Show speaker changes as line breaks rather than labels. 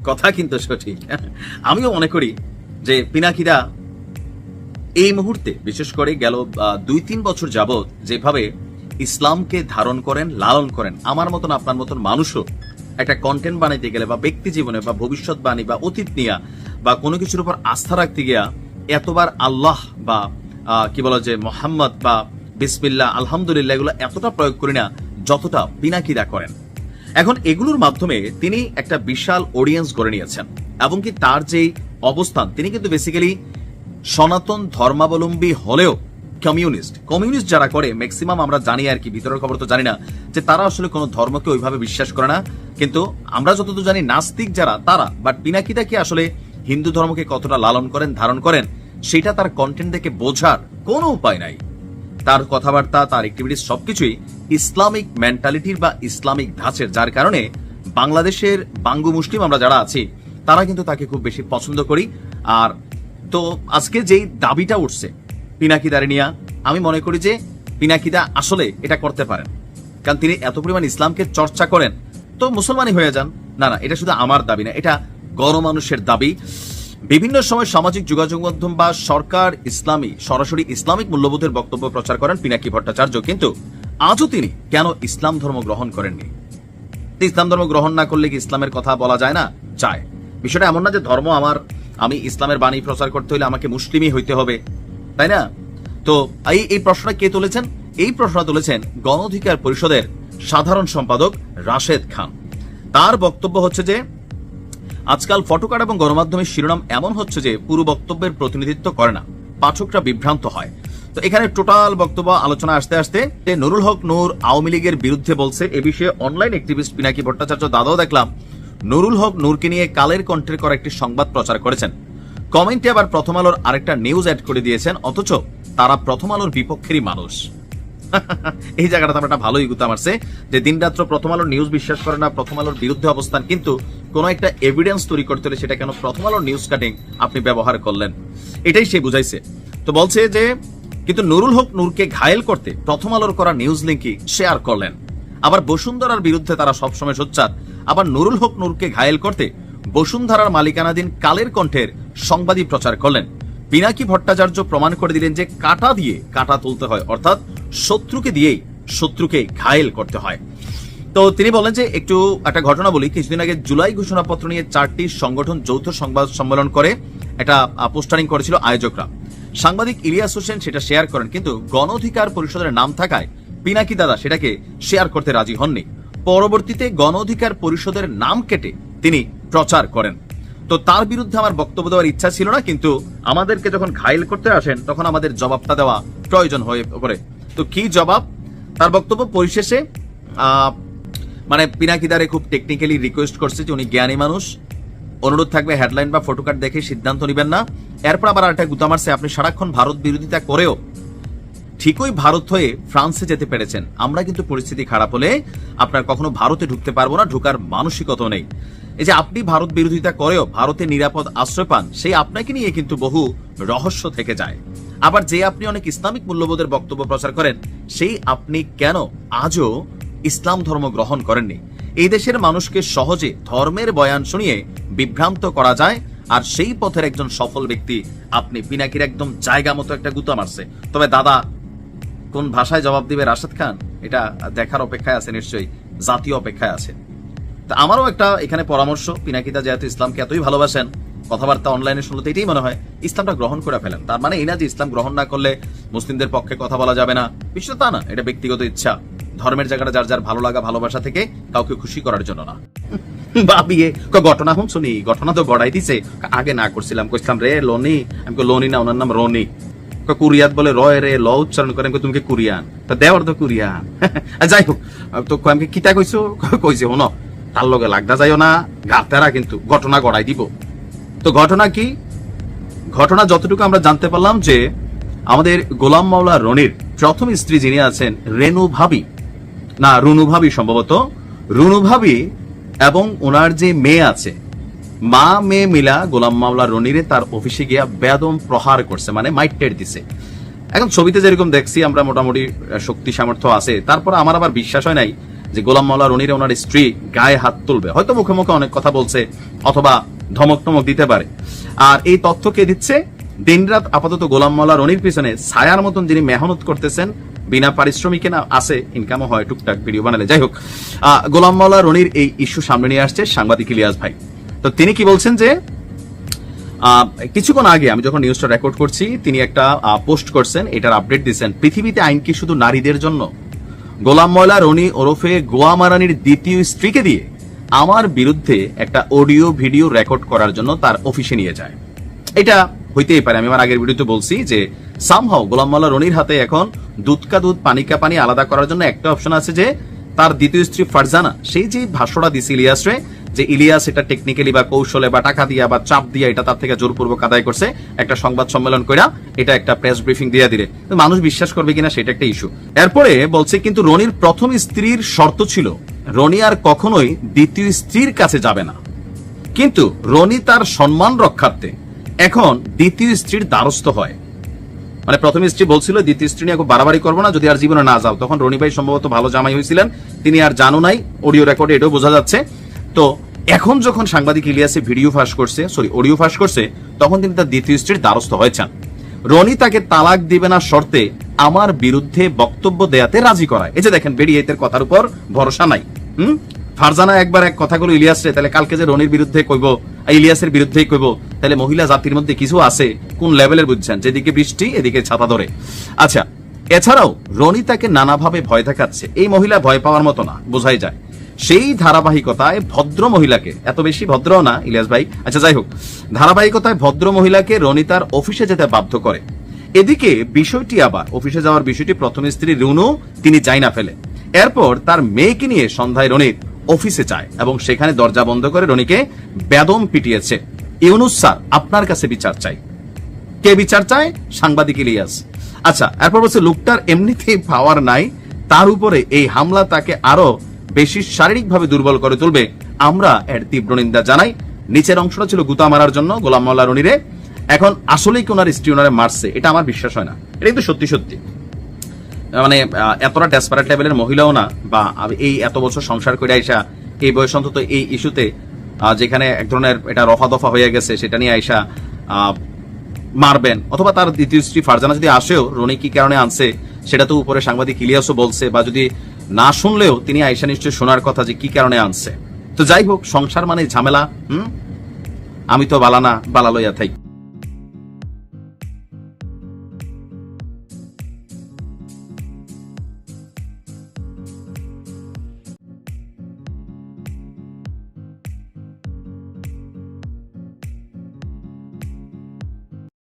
কথা কিন্তু সঠিক। আমিও মনে করি যে পিনাকিদা এই মুহূর্তে বিশেষ করে গেল 2-3 বছর যাবৎ যেভাবে ইসলামকে ধারণ করেন, লালন করেন, আমার মতন আপনার মতন মানুষও একটা কন্টেন্ট বানাইতে গেলে বা ব্যক্তি জীবনে বা ভবিষ্যৎবাণী বা অতীত নিয়া বা কোনো কিছুর উপর আস্থা রাখতে গিয়া এতবার আল্লাহ বা কি বলা যে মোহাম্মদ বা বিসমিল্লাহ আলহামদুলিল্লাহ এগুলো এতটা প্রয়োগ করি না যতটা পিনাকিদা করেন। এখন এগুলোর মাধ্যমে তিনি একটা বিশাল অডিয়েন্স গড়ে নিয়েছেন এবং কি তার যে অবস্থান, তিনি কিন্তু বেসিক্যালি সনাতন ধর্মাবলম্বী হলেও কমিউনিস্ট যারা করে ম্যাক্সিমাম আমরা জানি আর কি, ভিতরের খবর তো জানি না যে তারা আসলে কোনো ধর্মকে ওইভাবে বিশ্বাস করে না, কিন্তু আমরা যতদূর জানি নাস্তিক যারা তারা, বাট পিনাকিদা কি আসলে হিন্দু ধর্মকে কতটা লালন করেন, ধারণ করেন, সেটা তার কন্টেন্ট দেখে বোঝার কোনো উপায় নাই। তার কথাবার্তা, তার অ্যাক্টিভিটিস সবকিছুই ইসলামিক মেন্টালিটির বা ইসলামিক ধাঁচের, যার কারণে বাংলাদেশের বাঙ্গু মুসলিম আমরা যারা আছি তারা কিন্তু তাকে খুব বেশি পছন্দ করি। আর তো আজকে যেই দাবিটা উঠছে পিনাকিদারে নিয়া, আমি মনে করি যে পিনাকিদা আসলে এটা করতে পারেন, কারণ তিনি এত পরিমাণ ইসলামকে চর্চা করেন, তো মুসলমানই হয়ে যান। না, এটা শুধু আমার দাবি না, এটা গণমানুষের দাবি। বিভিন্ন সময় সামাজিক যোগাযোগ মাধ্যম বা সরকার সরাসরি ইসলামিক মূল্যবোধের বক্তব্য প্রচার করেন পিনাকি ভট্টাচার্য, কিন্তু আজও তিনি কেন ইসলাম ধর্ম গ্রহণ করেননি? ইসলাম ধর্ম গ্রহণ না করলে কি ইসলামের কথা বলা যায় না? যায়। বিষয়টা এমন না যে ধর্ম আমি ইসলামের বাণী প্রচার করতে হলে আমাকে মুসলিমই হইতে হবে, তাই না? তো এই প্রশ্নটা কে তুলেছেন? এই প্রশ্নটা তুলেছেন গণ অধিকার পরিষদের সাধারণ সম্পাদক রাশেদ খান। তার বক্তব্য হচ্ছে যে আজকাল ফটোকার্ড এবং গণমাধ্যমের শিরোনাম এমন হচ্ছে যে পুরো বক্তব্যের প্রতিনিধিত্ব করে না, পাঠকরা বিভ্রান্ত হয়। তো এখানে টোটাল বক্তব্য আলোচনা আসতে আসতে নুরুল হক নূর আওয়ামী লীগের বিরুদ্ধে বলছে। এ বিষয়ে অনলাইন অ্যাক্টিভিস্ট পিনাকি ভট্টাচার্য দাদাও দেখলাম নুরুল হক নূরকে নিয়ে কালের কণ্ঠের করা একটি সংবাদ প্রচার করেছেন। কমেন্টে আবার প্রথম আলোর আরেকটা নিউজ অ্যাড করে দিয়েছেন, অথচ তারা প্রথম আলোর বিপক্ষেরই মানুষ। এই জায়গাটা একটা ভালোই গুতা মারছে যে দিনরাত্র প্রথম আলোর নিউজ বিশ্বাস করে না, প্রথম আলোর বিরুদ্ধে অবস্থান, কিন্তু কোন একটা এভিডেন্স তৈরি করতে হলে সেটা কেন প্রথম আলোর নিউজ কাটিং আপনি ব্যবহার করলেন, এটাই সে বুঝাইছে। তো বলছে যে কিন্তু নুরুল হক নূরকে ঘায়েল করতে প্রথম আলোর করা নিউজ লিঙ্কই শেয়ার করলেন। আবার বসুন্ধরার বিরুদ্ধে তারা সবসময় সোচ্চার, আবার নুরুল হক নূরকে ঘায়েল করতে বসুন্ধরার মালিকানাধীন কালের কণ্ঠের সংবাদই প্রচার করলেন। পিনাকি ভট্টাচার্য প্রমাণ করে দিলেন যে কাটা দিয়ে কাটা তুলতে হয়, অর্থাৎ শত্রুকে দিয়েই শত্রুকে ঘায়েল করতে হয়। তো তিনি বলেন যে একটু একটা ঘটনা বলি। কিছুদিন আগে জুলাই ঘোষণাপত্র নিয়ে 4টি সংগঠন যৌথ সংবাদ সম্মেলন করে একটা পোস্টারিং করেছিল আয়োজকরা। সাংবাদিক ইলিয়াস হোসেন সেটা শেয়ার করেন, কিন্তু গণ অধিকার পরিষদের নাম থাকায় পিনাকি দাদা সেটাকে শেয়ার করতে রাজি হননি। পরবর্তীতে গণ অধিকার পরিষদের নাম কেটে তিনি প্রচার করেন। তো তার বিরুদ্ধে আমার বক্তব্য দেওয়ার ইচ্ছা ছিল না, কিন্তু আমাদেরকে যখন ঘায়েল করতে আসেন তখন আমাদের জবাবটা দেওয়া প্রয়োজন হয়ে পড়ে। তো কি জবাব? তার বক্তব্য পরিশেষে মানে পিনাকিদারে খুব টেকনিক্যালি রিকোয়েস্ট করছে যে উনি জ্ঞানী মানুষ, অনুরোধ থাকবে হেডলাইন বা ফটোকার্ড দেখে সিদ্ধান্ত নেবেন না। এরপর আবার একটা গুতা মারছে, আপনি সারাক্ষণ ভারত বিরোধিতা করেও ঠিকই ভারত হয়ে ফ্রান্সে যেতে পেরেছেন, আমরা কিন্তু পরিস্থিতি খারাপ হলে আপনার কখনো ভারতে ঢুকতে পারবো না, ঢুকার মানসিকতাও নেই। এই যে আপনি ভারত বিরোধিতা করেও ভারতে নিরাপদ আশ্রয় পান, সেই আপনাকে নিয়ে কিন্তু বহু রহস্য থেকে যায়। আবার যে আপনি অনেক ইসলামিক মূল্যবোধের বক্তব্য প্রচার করেন, সেই আপনি কেন আজও ইসলাম ধর্ম গ্রহণ করেননি? এই দেশের মানুষকে সহজে ধর্মের বয়ান শুনিয়ে বিভ্রান্ত করা যায়, আর সেই পথের একজন সফল ব্যক্তি আপনি। পিনাকির একদম জায়গা মতো একটা গুতা মারছে। তবে দাদা কোন ভাষায় জবাব দিবে রাশেদ খান, এটা দেখার অপেক্ষায় আছে, নিশ্চয়ই জাতীয় অপেক্ষায় আছে। তা আমারও একটা এখানে পরামর্শ, পিনাকিদা যেহেতু ইসলামকে এতই ভালোবাসেন, কথাবার্তা অনলাইনে শুনলে তো এটাই মনে হয় ইসলামটা গ্রহণ করে ফেলেন। তার মানে এই না যে ইসলাম গ্রহণ না করলে মুসলিমদের পক্ষে কথা বলা যাবে না, বিষয়টা তা না। এটা ব্যক্তিগত ইচ্ছা, ধর্মের জায়গাটা যার যার ভালো লাগা ভালোবাসা থেকে, কাউকে খুশি করার জন্য না। ভাবিয়ে ঘটনা হুন শুনি, ঘটনা তো গড়াই দিছে, আগে না করছিলাম, কইছিলাম রে লোনি, আমি লোনি না, ওনার নাম রনি। কুরিয়াত বলে রয় রে ল উচ্চারণ করে, তুমি কুরিয়ান, তা দেওয়ার তো কুরিয়ান। যাই হোক, তো আমি কিতা কইছো, কইছে হন তার লগে লাগদা যাইও না, গাতেরা কিন্তু ঘটনা গড়াই দিব। তো ঘটনা কি? ঘটনা যতটুকু আমরা জানতে পারলাম যে আমাদের গোলাম মাওলা রনির প্রথম স্ত্রী যিনি আছেন রুনু ভাবি, সম্ভবত রুনু ভাবি, এবং ওনার যে মেয়ে আছে, মা মেয়ে মিলা গোলাম মাওলা রনিরে তার অফিসে গিয়া বেদম প্রহার করছে, মানে মাইটের দিছে। এখন ছবিতে যেরকম দেখছি আমরা, মোটামুটি শক্তি সামর্থ্য আছে, তারপর আমার আবার বিশ্বাস হয় নাই যে গোলাম মাওলা রনির ওনার স্ত্রী গায়ে হাত তুলবে, হয়তো মুখে মুখে অনেক কথা বলছে অথবা ধমক টমক দিতে পারে। আর এই তথ্য কে দিচ্ছে? দিনরাত আপাতত গোলাম মাওলা রনির পিছনে ছায়ার মতন যিনি মেহনত করতেছেন, বিনা পারিশ্রমিকে না আছে, ইনকামও হয় টুকটাক ভিডিও বানালে। যাই হোক, গোলাম মাওলা রনির এই ইস্যু সামনে নিয়ে আসছে সাংবাদিক ইলিয়াস ভাই। তো তিনি কি বলছেন যে কিছুক্ষণ আগে আমি যখন নিউজটা রেকর্ড করছি, তিনি একটা পোস্ট করছেন, এটার আপডেট দিচ্ছেন, পৃথিবীতে আইন কি শুধু নারীদের জন্য? গোলাম মাওলা রনি ওরফে গোয়া মারানির দ্বিতীয় স্ত্রীকে দিয়ে আমার বিরুদ্ধে একটা অডিও ভিডিও রেকর্ড করার জন্য তার অফিসে নিয়ে যায়। এটা হইতেই পারে, আমি আমার আগের ভিডিওতে বলছি যে সামহাও গোলাম মাওলা রনির হাতে এখন দুধ কা দুধ পানি কা পানি আলাদা করার জন্য একটা অপশন আছে, যে তার দ্বিতীয় স্ত্রী ফারজানা সেই যে ভাষ্যটা দিছে ইলিয়াসরে, যে ইলিয়াস এটা টেকনিক্যালি বা কৌশলে বা টাকা দিয়া বা চাপ দিয়া এটা তার থেকে জোরপূর্বক আদায় করছে, একটা সংবাদ সম্মেলন কইরা এটা একটা প্রেস ব্রিফিং দিয়ে দিলে মানুষ বিশ্বাস করবে কিনা সেটা একটা ইস্যু। এরপরে বলছে কিন্তু রনির প্রথম স্ত্রীর শর্ত ছিল রনি আর কখনোই দ্বিতীয় স্ত্রীর কাছে যাবে না, কিন্তু রনি তার সম্মান রক্ষার্থে এখন দ্বিতীয় স্ত্রীর দ্বারস্থ হয়। মানে প্রথম স্ত্রী বলছিল দ্বিতীয় স্ত্রী নিয়ে বাড়াবাড়ি করবো না, যদি আর জীবনে না যাও। তখন রনি ভাই সম্ভবত ভালো জামাই হয়েছিলেন, তিনি আর জানো নাই, অডিও রেকর্ডে এটাও বোঝা যাচ্ছে। তো এখন যখন সাংবাদিক ইলিয়াসে ভিডিও ফাঁস করছে, অডিও ফাঁস করছে, তখন তিনি তার দ্বিতীয় স্ত্রীর দ্বারস্থ হয়েছেন। রনি তাকে তালাক দিবে না শর্তে আমার বিরুদ্ধে বক্তব্য দেয়াতে রাজি করায়। এই যে দেখেন, বেরিয়েতের কথার উপর ভরসা নাই। ফারজানা একবার এক কথাগুলো ইলিয়াসরে, তাহলে কালকে যে রনির বিরুদ্ধে কইব, ইলিয়াসের বিরুদ্ধেই কইব, তাহলে মহিলা জাতির মধ্যে কিছু আছে কোন লেভেলের বুঝছেন, যেদিকে বৃষ্টি এদিকে ছাতা ধরে। আচ্ছা, এছাড়াও রনি তাকে নানাভাবে ভয় দেখাচ্ছে, এই মহিলা ভয় পাওয়ার মতো না, বোঝাই যায়। সেই ধারাবাহিকতায় ভদ্র মহিলাকে, এত বেশি ভদ্র না ইলিয়াস ভাই, আচ্ছা যাই হোক, ধারাবাহিকতায় ভদ্র মহিলাকে রনি তার অফিসে যেতে বাধ্য করে। এদিকে বিষয়টি আবার, অফিসে যাওয়ার বিষয়টি প্রথম স্ত্রী রুনু তিনি যাই না ফেলে, এরপর তার মেয়েকে নিয়ে সন্ধ্যায় রনির অফিসে যায় এবং সেখানে দরজা বন্ধ করে রনিকে বেদম পিটিয়েছে। ইউনুস স্যার, আপনার কাছে বিচার চাই। কে বিচার চায়? সাংবাদিক ইলিয়াস। আচ্ছা, এরপর বলছে লোকটার এমনিতেই পাওয়ার নাই, তার উপরে এই হামলা তাকে আরো বেশি শারীরিকভাবে দুর্বল করে তুলবে, আমরা এর তীব্র নিন্দা জানাই। নিচের অংশটা ছিল গুতা মারার জন্য গোলাম মাওলা রনিরে, এখন আসলেই কি ওনার স্ত্রী ওনারে মারছে, এটা আমার বিশ্বাস হয় না। এটা কিন্তু সত্যি সত্যি, মানে এতটা ডেসপারেট লেভেলের মহিলাও না, বা এই এত বছর সংসার করে আইসা এই বয়স অন্তত এই ইস্যুতে যেখানে এক ধরনের এটা রফা দফা হয়ে গেছে, সেটা নিয়ে আইসা মারবেন, অথবা তার দ্বিতীয় স্ত্রী ফারজানা যদি আসেও রনি কি কারণে আনছে সেটা তো উপরে সাংবাদিক ইলিয়াসও বলছে, বা যদি না শুনলেও তিনি আইসা নিশ্চয়ই শোনার কথা যে কি কারণে আনছে। তো যাই হোক, সংসার মানে ঝামেলা। আমি তো বালানা, বালা লইয়া থাকি।